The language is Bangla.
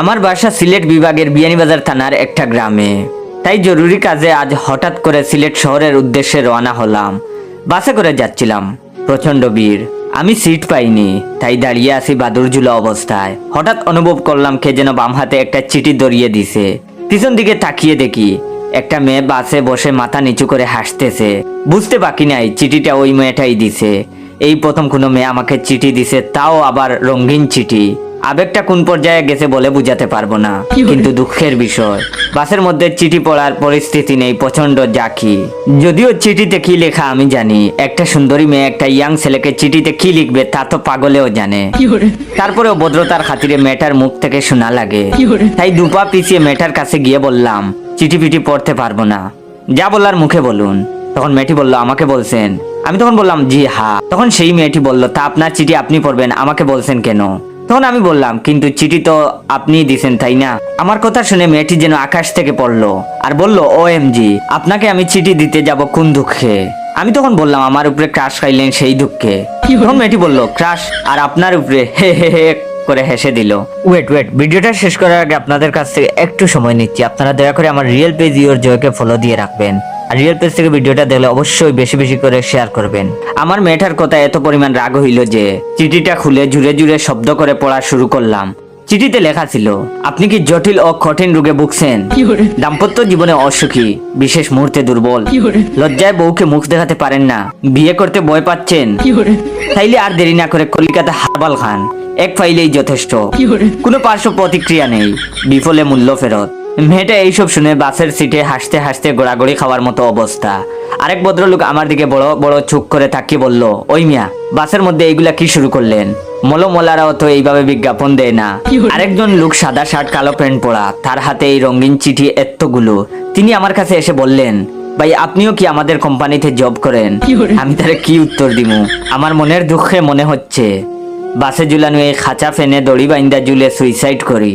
আমার বাসা সিলেট বিভাগের বিয়ানীবাজার থানার একটা গ্রামে। তাই জরুরি কাজে আজ হঠাৎ করে সিলেট শহরের উদ্দেশ্যে রওনা হলাম। বাসে করে যাচ্ছিলাম, প্রচন্ড ভিড়। আমি সিট পাইনি, তাই দাঁড়িয়ে আছি বাদুরঝুলা অবস্থায়। হঠাৎ অনুভব করলাম কে যেন বাম হাতে একটা চিঠি ধরিয়ে দিছে। পিছন দিকে তাকিয়ে দেখি একটা মেয়ে বাসে বসে মাথা নিচু করে হাসতেছে। বুঝতে বাকি নাই চিঠিটা ওই মেয়েটাই দিছে। এই প্রথম কোনো মেয়ে আমাকে চিঠি দিছে, তাও আবার রঙিন চিঠি। আবেগটা কোন পর্যায়ে গেছে বলে বুঝাতে পারবো না, কিন্তু দুঃখের বিষয় বাসের মধ্যে চিঠি পড়ার পরিস্থিতি নেই, প্রচন্ড জাকি। যদিও চিঠিতে কি লেখা আমি জানি, একটা সুন্দরী মেয়ে একটা ইয়াং ছেলেকে চিঠিতে কি লিখবে তা তো পাগলেও জানে। তারপরেও ভদ্রতার খাতিরে মেয়েটার মুখ থেকে শোনা লাগে, তাই দুপা পিছিয়ে মেয়েটার কাছে গিয়ে বললাম, চিঠি পিঠি পড়তে পারবো না, যা বলার মুখে বলুন। তখন মেয়েটি বলল, আমাকে বলছেন? আমি তখন বললাম, জি হ্যাঁ। তখন সেই মেয়েটি বলল, তা আপনার চিঠি আপনি পড়বেন, আমাকে বলছেন কেন? তখন আমি বললাম, কিন্তু চিঠি তো আপনিই দিছেন, তাই না? আমার কথা শুনে মেয়েটি যেন আকাশ থেকে পড়লো আর বলল, OMG, আপনাকে আমি চিঠি দিতে যাব কোন দুঃখে? আমি তখন বললাম, আমার উপরে ক্রাশ খাইলেন সেই দুঃখে। তখন মেয়েটি বলল, ক্রাশ আর আপনার উপরে? হে হে হে করে হেসে দিল। ওয়েট, ভিডিওটা শেষ করার আগে আপনাদের কাছ থেকে একটু সময় নিচ্ছি। আপনারা দয়া করে আমার রিয়েল পেজ ইওর জয়কে ফলো দিয়ে রাখবেন, আর রিয়েল পেজ থেকে ভিডিওটা দেখলে অবশ্যই বেশি বেশি করে শেয়ার করবেন। আমার মেয়েটার কথা এত পরিমাণ রাগ হইল যে চিঠিটা খুলে জুড়ে জুড়ে শব্দ করে পড়া শুরু করলাম। চিঠিতে লেখা ছিল, আপনি কি জটিল ও কঠিন রোগে ভুগছেন? দাম্পত্য জীবনে অসুখী, বিশেষ মুহূর্তে দুর্বল, লজ্জায় বউকে মুখ দেখাতে পারেন না, বিয়ে করতে ভয় পাচ্ছেন? তাইলে আর দেরি না করে কলিকাতা হারবাল খান, এক ফাইলেই যথেষ্ট, কোনো পার্শ্ব প্রতিক্রিয়া নেই, বিফলে মূল্য ফেরত। মেয়েটা এইসব শুনে বাসের সিটে হাসতে হাসতে গোড়াগড়ি খাওয়ার মতো অবস্থা। আরেক ভদ্রলোক আমার দিকে বড় বড় চোখ করে তাকিয়ে বলল, ওই মিয়া, বাসের মধ্যে এইগুলা কি শুরু করলেন? মলারাও তো এইভাবে বিজ্ঞাপন দেয় না। আরেকজন লোক সাদা শার্ট কালো প্যান্ট পরা, তার হাতে এই রঙিন চিঠি এতগুলো। তিনি আমার কাছে এসে বললেন, ভাই আপনিও কি আমাদের কোম্পানিতে জব করেন? আমি তারে কি উত্তর দিমু? আমার মনের দুঃখে মনে হচ্ছে বাসে ঝুলানো এই খাঁচা ফেনে দড়ি বাইন্দা ঝুলে সুইসাইড করি।